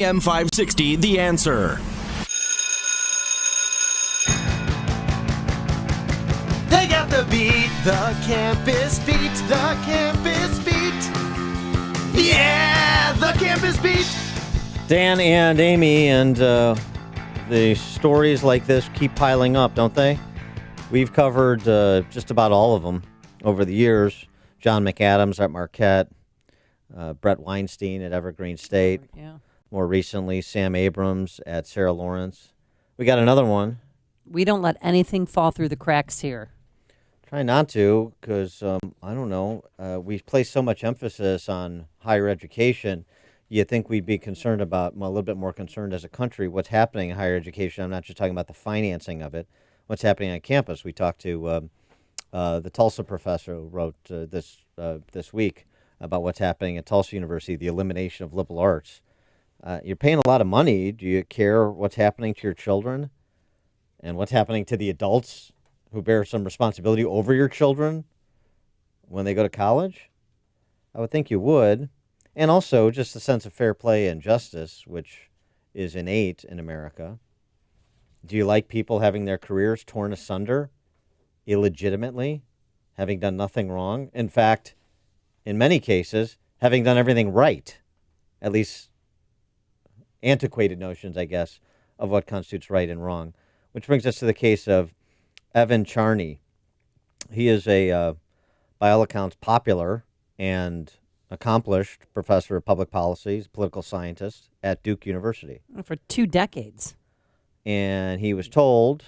M560, The Answer. They got the beat, the campus beat, the campus beat. Yeah, the campus beat. Dan and Amy, and the stories like this keep piling up, don't they? We've covered just about all of them over the years. John McAdams at Marquette, Brett Weinstein at Evergreen State. Yeah. More recently, Sam Abrams at Sarah Lawrence. We got another one. We don't let anything fall through the cracks here. Try not to, because, I don't know, we place so much emphasis on higher education. You'd think we'd be concerned about, well, a little bit more concerned as a country, what's happening in higher education. I'm not just talking about the financing of it. What's happening on campus? We talked to the Tulsa professor who wrote this week about what's happening at Tulsa University, the elimination of liberal arts. You're paying a lot of money. Do you care what's happening to your children and what's happening to the adults who bear some responsibility over your children when they go to college? I would think you would. And also just a sense of fair play and justice, which is innate in America. Do you like people having their careers torn asunder illegitimately, having done nothing wrong? In fact, in many cases, having done everything right, at least antiquated notions, I guess, of what constitutes right and wrong. Which brings us to the case of Evan Charney. He is a, by all accounts, popular and accomplished professor of public policy, political scientist at Duke University. For 2 decades. And he was told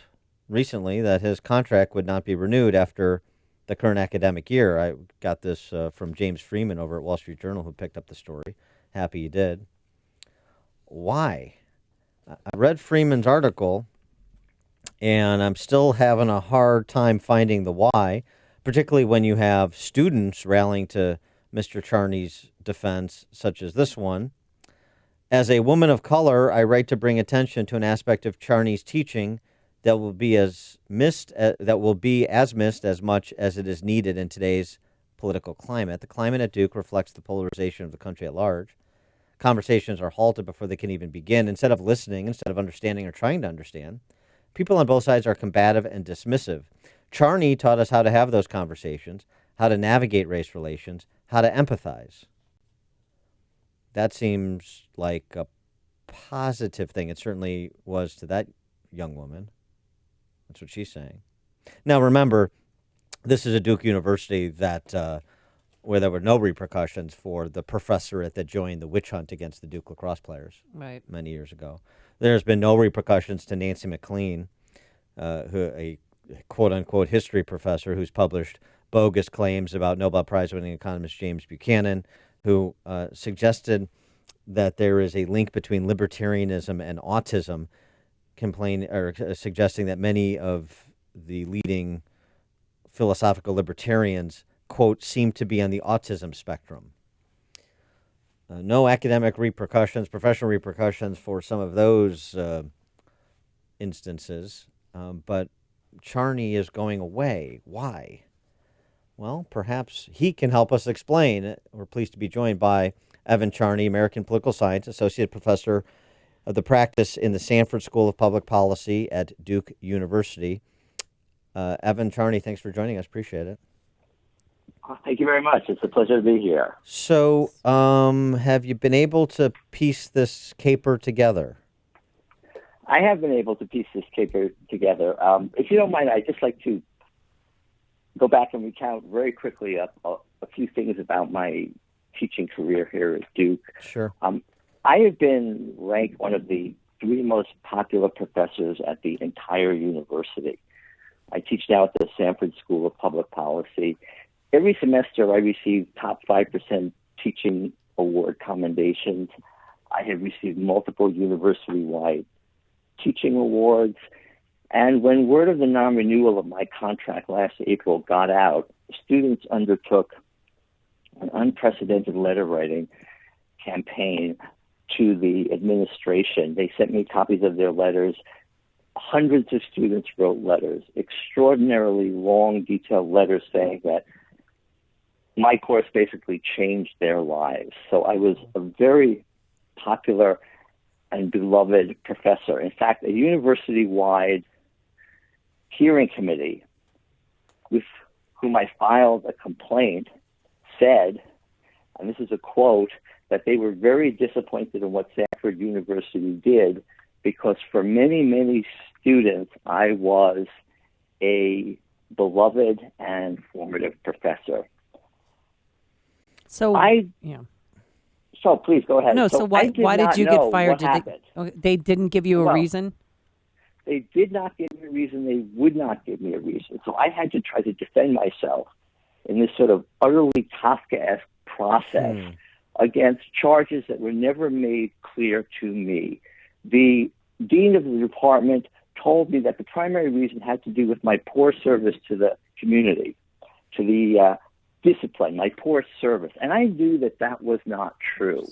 recently that his contract would not be renewed after the current academic year. I got this from James Freeman over at Wall Street Journal, who picked up the story. Happy he did. Why? I read Freeman's article, and I'm still having a hard time finding the why, particularly when you have students rallying to Mr. Charney's defense, such as this one. As a woman of color, I write to bring attention to an aspect of Charney's teaching that will be as missed as much as it is needed in today's political climate. The climate at Duke reflects the polarization of the country at large. Conversations are halted before they can even begin. Instead of listening, instead of understanding or trying to understand, people on both sides are combative and dismissive. Charney taught us how to have those conversations, how to navigate race relations, how to empathize. That seems like a positive thing. It certainly was to that young woman. That's what she's saying. Now, remember, this is a Duke University that where there were no repercussions for the professorate that joined the witch hunt against the Duke lacrosse players many years ago. There's been no repercussions to Nancy McLean, who a quote-unquote history professor who's published bogus claims about Nobel Prize-winning economist James Buchanan, who suggested that there is a link between libertarianism and autism, suggesting that many of the leading philosophical libertarians, quote, seem to be on the autism spectrum. No academic repercussions, professional repercussions for some of those instances, but Charney is going away. Why? Well, perhaps he can help us explain. We're pleased to be joined by Evan Charney, American Political Science, Associate Professor of the Practice in the Sanford School of Public Policy at Duke University. Evan Charney, thanks for joining us. Appreciate it. Thank you very much. It's a pleasure to be here. So, have you been able to piece this caper together? I have been able to piece this caper together. If you don't mind, I'd just like to go back and recount very quickly a few things about my teaching career here at Duke. Sure. I have been ranked one of the 3 most popular professors at the entire university. I teach now at the Sanford School of Public Policy. Every semester I receive top 5% teaching award commendations. I have received multiple university-wide teaching awards. And when word of the non-renewal of my contract last April got out, students undertook an unprecedented letter-writing campaign to the administration. They sent me copies of their letters. Hundreds of students wrote letters, extraordinarily long, detailed letters saying that my course basically changed their lives. So I was a very popular and beloved professor. In fact, a university-wide hearing committee with whom I filed a complaint said, and this is a quote, that they were very disappointed in what Stanford University did because for many, many students, I was a beloved and formative professor. So, So please go ahead. No, so why did you get fired? They didn't give you a reason? They did not give me a reason. They would not give me a reason. So I had to try to defend myself in this sort of utterly Kafkaesque process against charges that were never made clear to me. The dean of the department told me that the primary reason had to do with my poor service to the community, to the discipline, my poor service. And I knew that that was not true.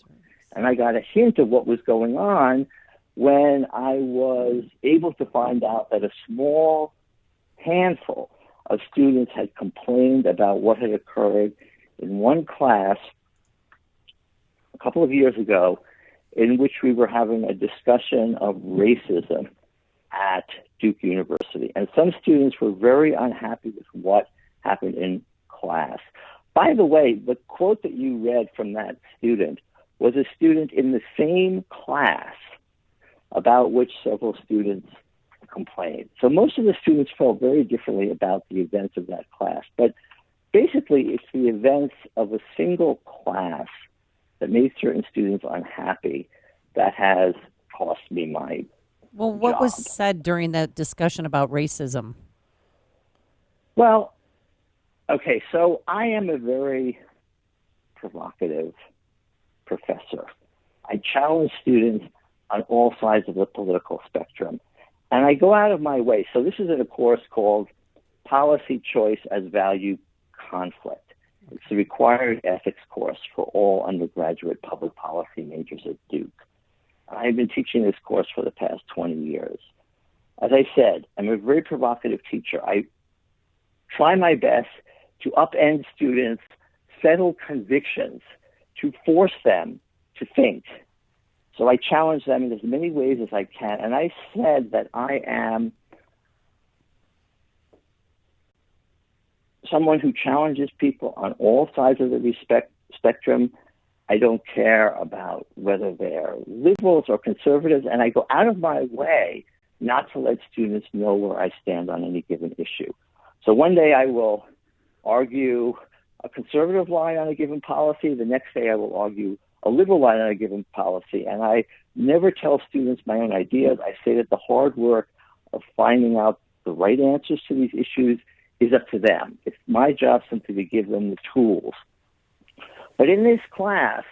And I got a hint of what was going on when I was able to find out that a small handful of students had complained about what had occurred in one class a couple of years ago in which we were having a discussion of racism at Duke University. And some students were very unhappy with what happened in class. By the way, the quote that you read from that student was a student in the same class about which several students complained. So most of the students felt very differently about the events of that class. But basically, it's the events of a single class that made certain students unhappy that has cost me my Well, what job. was said during that discussion about racism? Well, okay, so I am a very provocative professor. I challenge students on all sides of the political spectrum. And I go out of my way. So this is in a course called Policy Choice as Value Conflict. It's the required ethics course for all undergraduate public policy majors at Duke. I've been teaching this course for the past 20 years. As I said, I'm a very provocative teacher. I try my best to upend students' settled convictions, to force them to think. So I challenge them in as many ways as I can. And I said that I am someone who challenges people on all sides of the spectrum. I don't care about whether they're liberals or conservatives, and I go out of my way not to let students know where I stand on any given issue. So one day I will argue a conservative line on a given policy. The next day I will argue a liberal line on a given policy. And I never tell students my own ideas. I say that the hard work of finding out the right answers to these issues is up to them. It's my job simply to give them the tools. But in this class,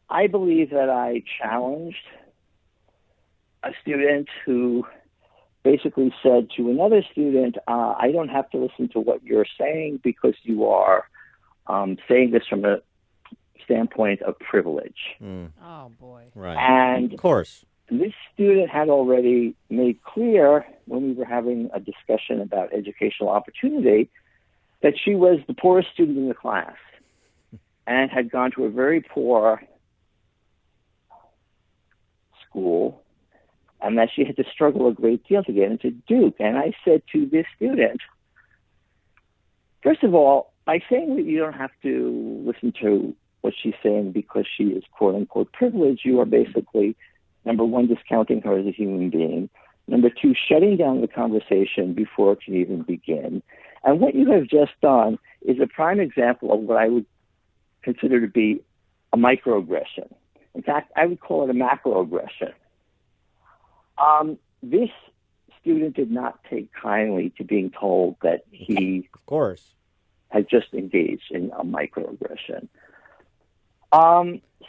I believe that I challenged a student who basically said to another student, I don't have to listen to what you're saying because you are saying this from a standpoint of privilege. Oh, boy. Right. And of course. This student had already made clear when we were having a discussion about educational opportunity that she was the poorest student in the class and had gone to a very poor school and that she had to struggle a great deal to get into Duke. And I said to this student, first of all, by saying that you don't have to listen to what she's saying because she is quote-unquote privileged, you are basically, number one, discounting her as a human being. Number two, shutting down the conversation before it can even begin. And what you have just done is a prime example of what I would consider to be a microaggression. In fact, I would call it a macroaggression. This student did not take kindly to being told that he Of course. had just engaged in a microaggression.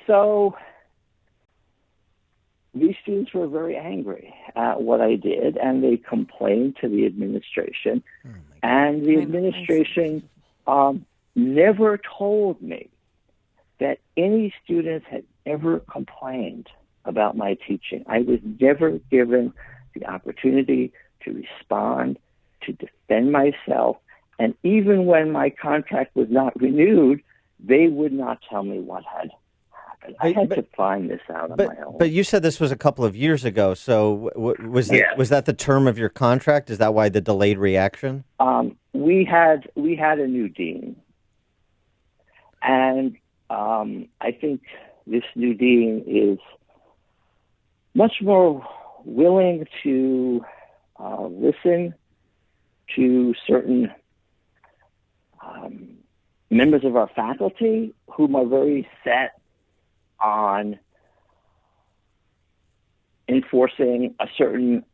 So these students were very angry at what I did, and they complained to the administration. And the administration never told me that any students had ever complained about my teaching. I was never given the opportunity to respond, to defend myself, and even when my contract was not renewed, they would not tell me what had happened. happened. I had to find this out on my own. But you said this was a couple of years ago. So was that the term of your contract? Is that why the delayed reaction? We had a new dean, and I think this new dean is much more willing to listen to certain members of our faculty whom are very set on enforcing a certain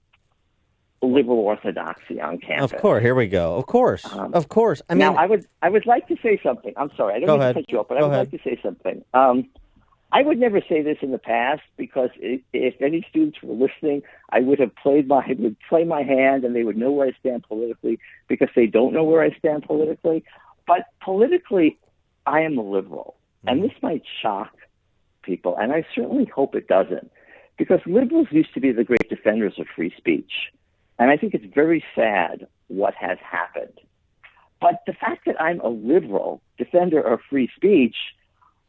liberal orthodoxy on campus. Of course, here we go. Of course. I mean, now I would like to say something. I'm sorry, I don't mean to cut you off, but I would like to say something. I would never say this in the past because if any students were listening, I would play my hand and they would know where I stand politically because they don't know where I stand politically. But politically, I am a liberal, and this might shock people, and I certainly hope it doesn't, because liberals used to be the great defenders of free speech, and I think it's very sad what has happened. But the fact that I'm a liberal defender of free speech,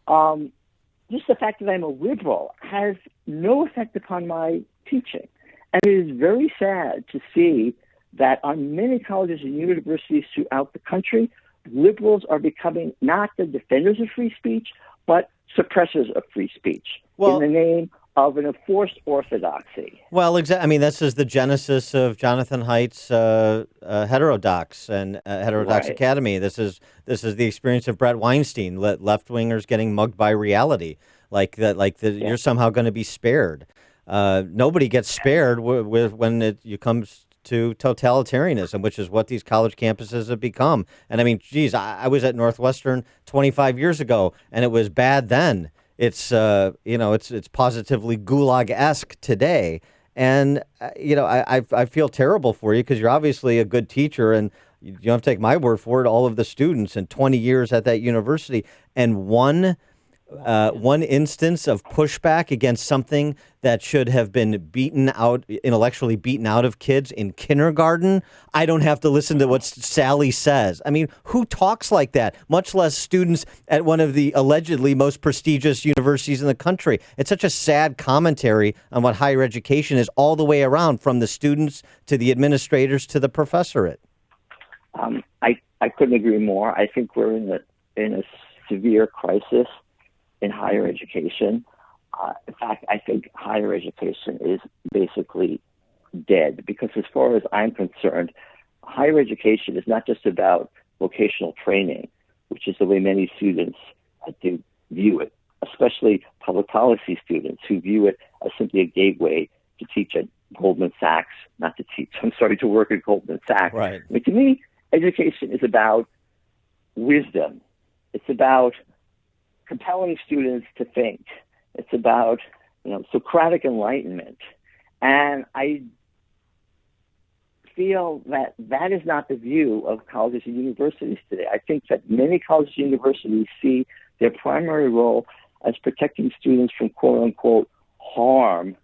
just the fact that I'm a liberal has no effect upon my teaching. And it is very sad to see that on many colleges and universities throughout the country, liberals are becoming not the defenders of free speech, but suppressors of free speech in the name of an enforced orthodoxy. Well, exactly. I mean, this is the genesis of Jonathan Haidt's Heterodox and Heterodox Academy. This is the experience of Brett Weinstein. Left wingers getting mugged by reality, you're somehow going to be spared. Nobody gets spared when it comes to totalitarianism, which is what these college campuses have become. And I mean, geez, I was at Northwestern 25 years ago, and it was bad then. It's it's positively gulag-esque today, and I feel terrible for you because you're obviously a good teacher, and you don't have to take my word for it. All of the students in 20 years at that university, and one instance of pushback against something that should have been intellectually beaten out of kids in kindergarten. I don't have to listen to what Sally says. I mean, who talks like that? Much less students at one of the allegedly most prestigious universities in the country. It's such a sad commentary on what higher education is all the way around, from the students to the administrators to the professorate. I couldn't agree more. I think we're in a severe crisis in higher education. In fact, I think higher education is basically dead because as far as I'm concerned, higher education is not just about vocational training, which is the way many students do view it, especially public policy students who view it as simply a gateway to teach at Goldman Sachs, to work at Goldman Sachs. Right. I mean, to me, education is about wisdom. It's about compelling students to think. It's about, Socratic enlightenment. And I feel that is not the view of colleges and universities today. I think that many colleges and universities see their primary role as protecting students from quote-unquote harm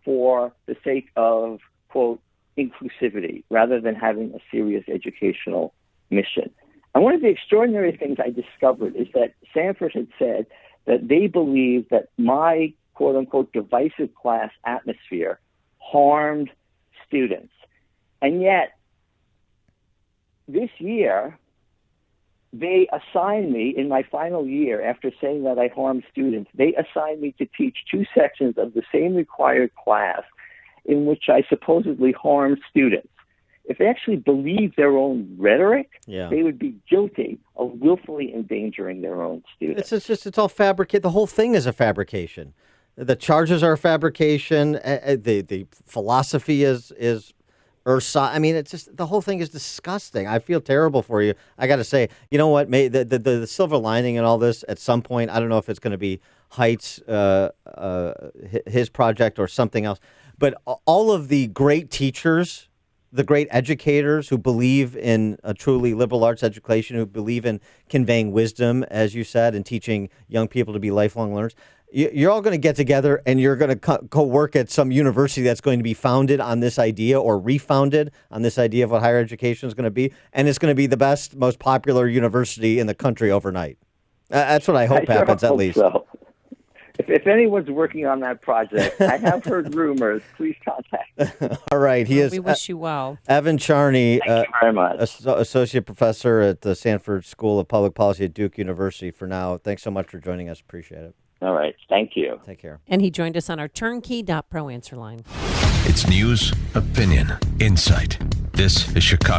for the sake of, quote, inclusivity, rather than having a serious educational mission. And one of the extraordinary things I discovered is that Sanford had said that they believe that my quote-unquote divisive class atmosphere harmed students. And yet, this year, they assigned me, in my final year, after saying that I harmed students, they assigned me to teach 2 sections of the same required class in which I supposedly harmed students. If they actually believed their own rhetoric, they would be guilty of willfully endangering their own students. It's all fabricated. The whole thing is a fabrication. The charges are a fabrication. The philosophy is Ursa. I mean, it's just, the whole thing is disgusting. I feel terrible for you. I got to say, you know what? The silver lining in all this, at some point, I don't know if it's going to be Haidt's, his project or something else, but all of the great teachers, the great educators who believe in a truly liberal arts education, who believe in conveying wisdom, as you said, and teaching young people to be lifelong learners, you're all going to get together and you're going to go work at some university that's going to be founded on this idea or refounded on this idea of what higher education is going to be. And it's going to be the best, most popular university in the country overnight. That's what I hope happens, at least. So. If if anyone's working on that project, I have heard rumors. Please contact. All right. We wish you well. Evan Charney, Thank you very much. Associate Professor at the Sanford School of Public Policy at Duke University for now. Thanks so much for joining us. Appreciate it. All right. Thank you. Take care. And he joined us on our turnkey.pro answer line. It's news, opinion, insight. This is Chicago.